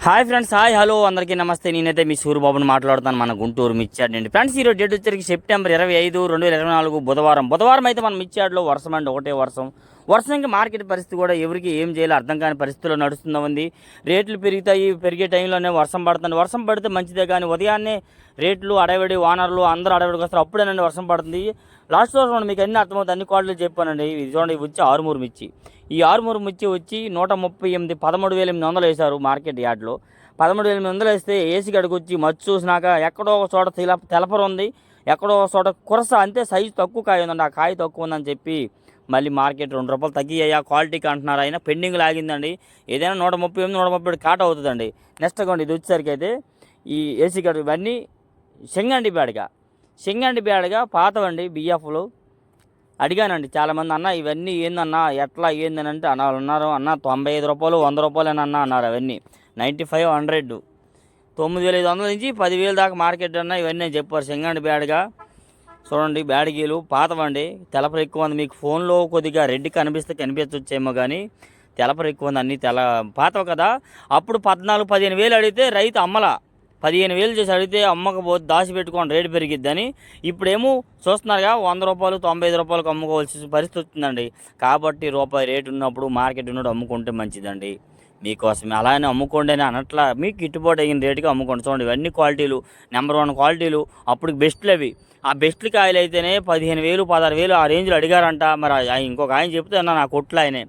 Hi friends, hi hello అందరికీ నమస్తే. నేనైతే మీ సూర్యబాబుని మాట్లాడుతాను, మన గుంటూరు మిర్చాడ్ ఫ్రెండ్స్. ఈరోజు డేట్ వచ్చరికి సెప్టెంబర్ 25, 2024 బుధవారం అయితే మన మిర్చాడ్లో వర్షం అండి, ఒకటే వర్షంకి మార్కెట్ పరిస్థితి కూడా ఎవరికి ఏం చేయాలో అర్థం కాని పరిస్థితుల్లో నడుస్తుంది. రేట్లు పెరిగే టైంలోనే వర్షం పడుతుంది. వర్షం పడితే మంచిదే, కానీ ఉదయాన్నే రేట్లు అడవిడి వానర్లు అందరూ అడవిడికి వస్తారు, అప్పుడేనండి వర్షం పడుతుంది. లాస్ట్ రోజు మీకు అన్ని అర్థమవుతుంది, అన్ని క్వాలిటీలు చెప్పానండి. ఇది చూడండి, ఇవి వచ్చి ఆరుమూరు మిర్చి. ఈ ఆరుమూరు మిర్చి వచ్చి 138, 13,800 వేశారు మార్కెట్ యార్డ్లో. 13,800 వేస్తే ఏసీ గడికి వచ్చి మచ్చు చూసినాక ఎక్కడో ఒక చోట తెలపరు ఉంది, ఎక్కడో ఒక చోట కురస అంతే, సైజు తక్కువ కాయ ఉందండి. ఆ కాయ తక్కువ ఉందని చెప్పి మళ్ళీ మార్కెట్ ₹2 తగ్గియ్యా క్వాలిటీకి అంటున్నారు. అయినా పెండింగ్ లాగిందండి. ఏదైనా 138, 137 కాట అవుతుందండి. నెక్స్ట్ అకౌంట్ ఇది వచ్చేసరికి అయితే ఈ ఏసీ గడు ఇవన్నీ శంగండి బ్యాడ్గా పాతవండి బిఎఫ్లు. అడిగానండి చాలామంది, అన్న ఇవన్నీ ఏందన్నా ఎట్లా ఏందని అంటే అన్నారు, అన్న ₹95, ₹100 అన్న అన్నారు. అవన్నీ 95, 100, 9,500 నుంచి 10,000 దాకా మార్కెట్ అన్న ఇవన్నీ చెప్పారు. శంగండి బ్యాడ్గా చూడండి, బ్యాడ్గీలు పాతవండి. తెలపరు ఎక్కువ ఉంది. మీకు ఫోన్లో కొద్దిగా రెడ్ కనిపించొచ్చేమో, కానీ తెలపరు ఎక్కువ ఉంది. అన్నీ పాతవు కదా. అప్పుడు 14, 15,000 అడిగితే రైతు అమ్మలా, 15,000 చేసి అడిగితే అమ్మకపోతే దాచిపెట్టుకోండి, రేటు పెరిగిద్దని. ఇప్పుడేమో చూస్తున్నారుగా ₹100, ₹95 అమ్ముకోవాల్సిన పరిస్థితి వచ్చిందండి. కాబట్టి రూపాయి రేటు ఉన్నప్పుడు మార్కెట్ ఉన్నప్పుడు అమ్ముకుంటే మంచిదండి. మీకోసమే అలానే అమ్ముకోండి అని అనట్లా, మీకు గిట్టుబాటు అయిన రేటుకి అమ్ముకోండి. చూడండి, ఇవన్నీ క్వాలిటీలు, నెంబర్ 1 క్వాలిటీలు. అప్పుడు బెస్ట్లు అవి. ఆ బెస్ట్లు కాయలు అయితేనే 15,000, 16,000 ఆ రేంజ్లో అడిగారంట. మరి ఇంకొక ఆయన చెప్తే అన్న నా కొట్లు ఆయనే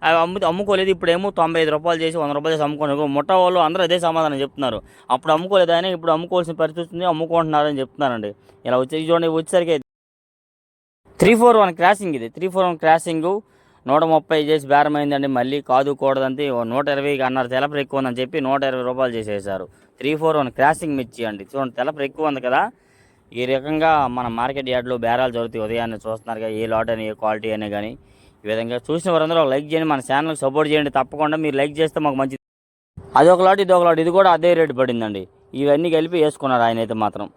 అవి అమ్ముకోలేదు. ఇప్పుడేమో ₹95 చేసి ₹100 చేసి అమ్ముకోండి. ముఠ వాళ్ళు అందరూ అదే సమాధానం చెప్తున్నారు. అప్పుడు అమ్ముకోలేదు ఆయన, ఇప్పుడు అమ్ముకోవాల్సిన పరిస్థితి ఉంది, అమ్ముకుంటున్నారని చెప్తున్నారండి. ఇలా చూడండి, వచ్చేసరికి 341 క్రాసింగ్. ఇది 341 క్రాసింగ్ 130 చేసి బేరమైందండి. మళ్ళీ కాదు కూడదంతే 120 అన్నారు. తెలపరు ఎక్కువ ఉందని చెప్పి ₹120 చేసేసారు. 341 క్రాసింగ్ మిర్చి అండి. చూడండి, తెలపరు ఎక్కువ ఉంది కదా. ఈ రకంగా మన మార్కెట్ యార్డ్లో బేరాలు జరుగుతాయి. ఉదయాన్నే చూస్తున్నారుగా, ఏ లాట్ అని ఏ క్వాలిటీ అనే కానీ. ఈ విధంగా చూసిన వారందరూ లైక్ చేయండి, మన ఛానల్కి సపోర్ట్ చేయండి. తప్పకుండా మీరు లైక్ చేస్తే మాకు మంచిది. అదొక లాట్, ఇదొక లాట్, ఇది కూడా అదే రేటు పడిందండి. ఇవన్నీ కలిపి వేసుకున్నారు ఆయన అయితే మాత్రం.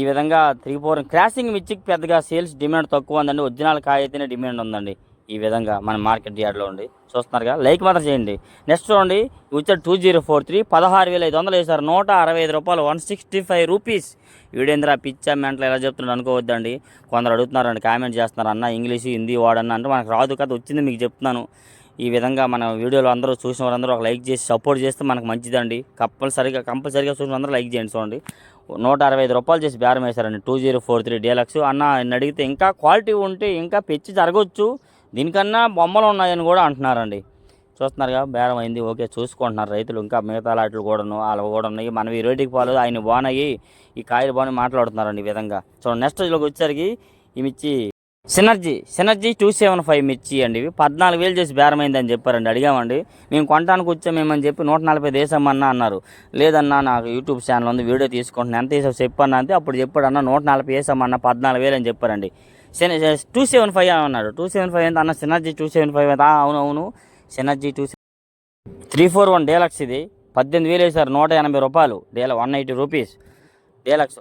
ఈ విధంగా 341 క్రాసింగ్ మిర్చికి పెద్దగా సేల్స్ డిమాండ్ తక్కువ ఉందండి. ఒరిజినల్ కాయ అయితేనే డిమాండ్ ఉందండి. ఈ విధంగా మన మార్కెట్ యార్డ్లో ఉండి చూస్తున్నారుగా, లైక్ మాత్రం చేయండి. నెక్స్ట్ చూడండి, వచ్చాడు 2043 16,500 వేశారు. ₹165, ₹165. వీడేంద్ర పిచ్చా మెంటలు ఎలా చెప్తున్నాడు అనుకోవద్దండి. కొందరు అడుగుతున్నారండి, కామెంట్ చేస్తున్నారు, అన్న ఇంగ్లీషు హిందీ వాడన్న అంటే మనకు రాదు కదా, వచ్చింది మీకు చెప్తున్నాను. ఈ విధంగా మన వీడియోలో అందరూ చూసిన వారందరూ ఒక లైక్ చేసి సపోర్ట్ చేస్తే మనకు మంచిదండి. కంపల్సరీగా చూసిన అందరూ లైక్ చేయండి. చూడండి, ₹165 చేసి బేరం వేశారండి. 2043 డీలక్స్. అన్న అడిగితే ఇంకా క్వాలిటీ ఉంటే ఇంకా పెంచి జరగవచ్చు, దీనికన్నా బొమ్మలు ఉన్నాయని కూడా అంటున్నారండి. చూస్తున్నారుగా, బేరం అయింది, ఓకే చూసుకుంటున్నారు రైతులు. ఇంకా మిగతా లాట్లు కూడాను వాళ్ళు కూడా ఉన్నాయి. మనవి రేటుకి పోలేదు, ఆయన బాగున్నాయి, ఈ కాయలు బాగున్నాయి మాట్లాడుతున్నారండి. ఈ విధంగా చూడండి. నెక్స్ట్ రోజులోకి వచ్చేసరికి ఈ మిర్చి సినర్జీ 275 మిర్చి అండి. ఇవి 14,000 చేసి బేరమైందని చెప్పారండి. అడిగామండి, మేము కొనడానికి వచ్చామేమని చెప్పి 140 వేసామన్నా అన్నారు. లేదన్నా నాకు యూట్యూబ్ ఛానల్ ఉంది, వీడియో తీసుకుంటున్నాను, ఎంత వేసావు చెప్పన్నా అంటే అప్పుడు చెప్పాడు, అన్న 140 వేసామన్నా 14,000 అని చెప్పారండి. 275 అన్నాడు. 275 ఎంత అన్న, సినర్జీ 275 అవును సినర్జీ 341 డీలక్స్. ఇది 18,000 వేశారు. ₹180 ₹180 డీలక్స్.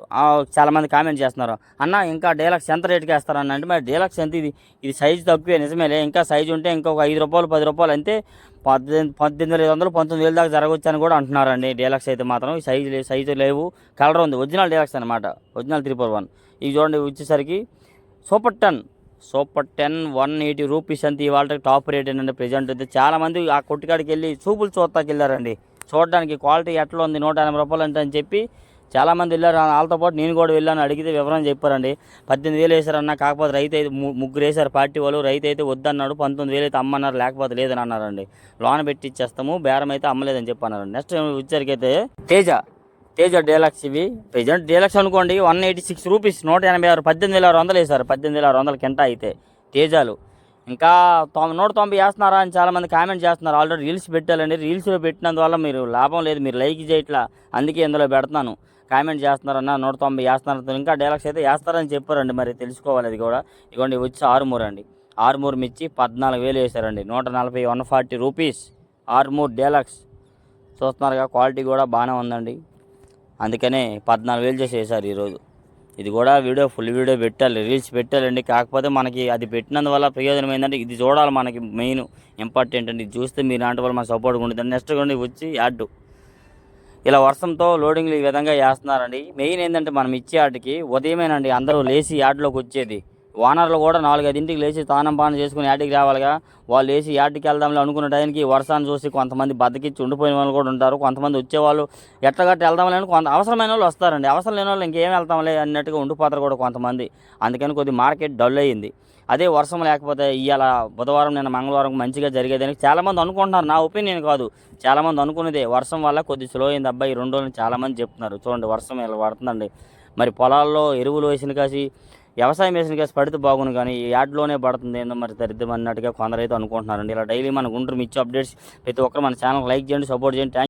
చాలామంది కామెంట్ చేస్తున్నారు, అన్న ఇంకా డీలక్స్ ఎంత రేటుకి వేస్తారన్న అంటే, మరి డీలక్స్ ఎంత, ఇది సైజు తక్కువే నిజమేలే, ఇంకా సైజు ఉంటే ఇంకొక ₹5, ₹10 అంతే 18,500, 19,000 దాకా జరగవచ్చు అని కూడా అంటున్నారండి. డీలక్స్ అయితే మాత్రం సైజు లేవు, కలర్ ఉంది, ఒరిజినల్ డీలక్స్ అనమాట, ఒరిజినల్ 341. ఇవి చూడండి, వచ్చేసరికి సూపర్ 10 ₹180 అంతే. ఇవాళ టాప్ రేట్ ఏంటంటే ప్రెజెంట్ అయితే చాలామంది ఆ కొట్టుకాడికి వెళ్ళి చూపులు చూస్తాకి వెళ్ళారండి, చూడడానికి క్వాలిటీ ఎట్లా ఉంది, ₹180 అంటే అని చెప్పి చాలామంది వెళ్ళారు. వాళ్ళతో పాటు నేను కూడా వెళ్ళాను. అడిగితే వివరం చెప్పారండి. 18,000 వేశారన్న, కాకపోతే రైతు అయితే ముగ్గురు వేశారు పార్టీ వాళ్ళు. రైతు అయితే వద్దన్నాడు, 19,000 అయితే అమ్మన్నారు, లేకపోతే లేదని అన్నారండి. లోన పెట్టి ఇచ్చేస్తాము, బేరం అయితే అమ్మలేదని చెప్పన్నారు. నెక్స్ట్ వచ్చరికి అయితే తేజ డీలక్స్. ఇవి ప్రెజెంట్ డీలక్స్ అనుకోండి, ₹186 ₹186 18,600 వేశారు. 18,600 కింట అయితే తేజాలు. ఇంకా 190 వేస్తున్నారా అని చాలామంది కామెంట్ చేస్తున్నారు. ఆల్రెడీ రీల్స్ పెట్టాలండి, రీల్స్లో పెట్టినందువల్ల మీరు లాభం లేదు, మీరు లైక్ చేయట్లా, అందుకే ఇందులో పెడతాను. కామెంట్ చేస్తున్నారన్న 190 వేస్తున్నారు, ఇంకా డీలక్స్ అయితే వేస్తారని చెప్పారండి. మరి తెలుసుకోవాలి అది కూడా. ఇదిగోండి, వచ్చి ఆరుమూరు అండి. ఆరుమూరు మిర్చి 14,000 వేశారండి. ₹140 ₹140 ఆరుమూరు డీలక్స్. చూస్తున్నారుగా, క్వాలిటీ కూడా బాగానే ఉందండి, అందుకనే 14,000 చేసి వేశారు ఈరోజు. ఇది కూడా ఫుల్ వీడియో పెట్టాలి, రీల్స్ పెట్టాలండి. కాకపోతే మనకి అది పెట్టినందువల్ల ప్రయోజనం ఏంటంటే, ఇది చూడాలి, మనకి మెయిన్ ఇంపార్టెంట్ అండి. ఇది చూస్తే మీరు నాటి వల్ల మన సపోర్ట్గా ఉంటుంది. నెక్స్ట్ కూడా వచ్చి యాడ్ ఇలా వర్షంతో లోడింగ్లు ఈ విధంగా వేస్తున్నారండి. మెయిన్ ఏంటంటే మనం ఇచ్చే యార్డ్కి ఉదయమేనండి అందరూ లేచి యార్డ్లోకి వచ్చేది. ఓనర్లు కూడా 4-5 లేచి తానం పానం చేసుకుని యార్డ్కి రావాలిగా. వాళ్ళు లేచి యార్డ్కి వెళ్దాంలే అనుకున్న టైంకి వర్షాన్ని చూసి కొంతమంది బద్దకిచ్చి ఉండిపోయిన వాళ్ళు కూడా ఉంటారు. కొంతమంది వచ్చేవాళ్ళు ఎట్టగట్టి వెళ్దాంలే అని కొంత అవసరమైన వాళ్ళు వస్తారండి. అవసరం లేని వాళ్ళు ఇంకేం వెళ్తాంలే అన్నట్టుగా ఉండిపోతారు కూడా కొంతమంది. అందుకని కొద్ది మార్కెట్ డల్ అయ్యింది. అదే వర్షం లేకపోతే ఇవాళ బుధవారం నిన్న మంగళవారం మంచిగా జరిగేదని చాలామంది అనుకుంటున్నారు. నా ఒపీనియన్ కాదు, చాలామంది అనుకునేదే. వర్షం వల్ల కొద్ది స్లో అయింది అబ్బాయి ఈ 2 రోజులు చాలామంది చెప్తున్నారు. చూడండి వర్షం ఇలా పడుతుందండి. మరి పొలాల్లో ఎరువులు వేసిన కాసి వ్యవసాయం వేసిన కాసి పడితే బాగుండు, కానీ ఈ యాడ్లోనే పడుతుంది ఏందో మరి దరిద్రం అన్నట్టుగా కొందరైతే అనుకుంటున్నారండి. ఇలా డైలీ మన గుంటూరు మిర్చి అప్డేట్స్ ప్రతి ఒక్కరు మన ఛానల్ లైక్ చేయండి, సపోర్ట్ చేయండి.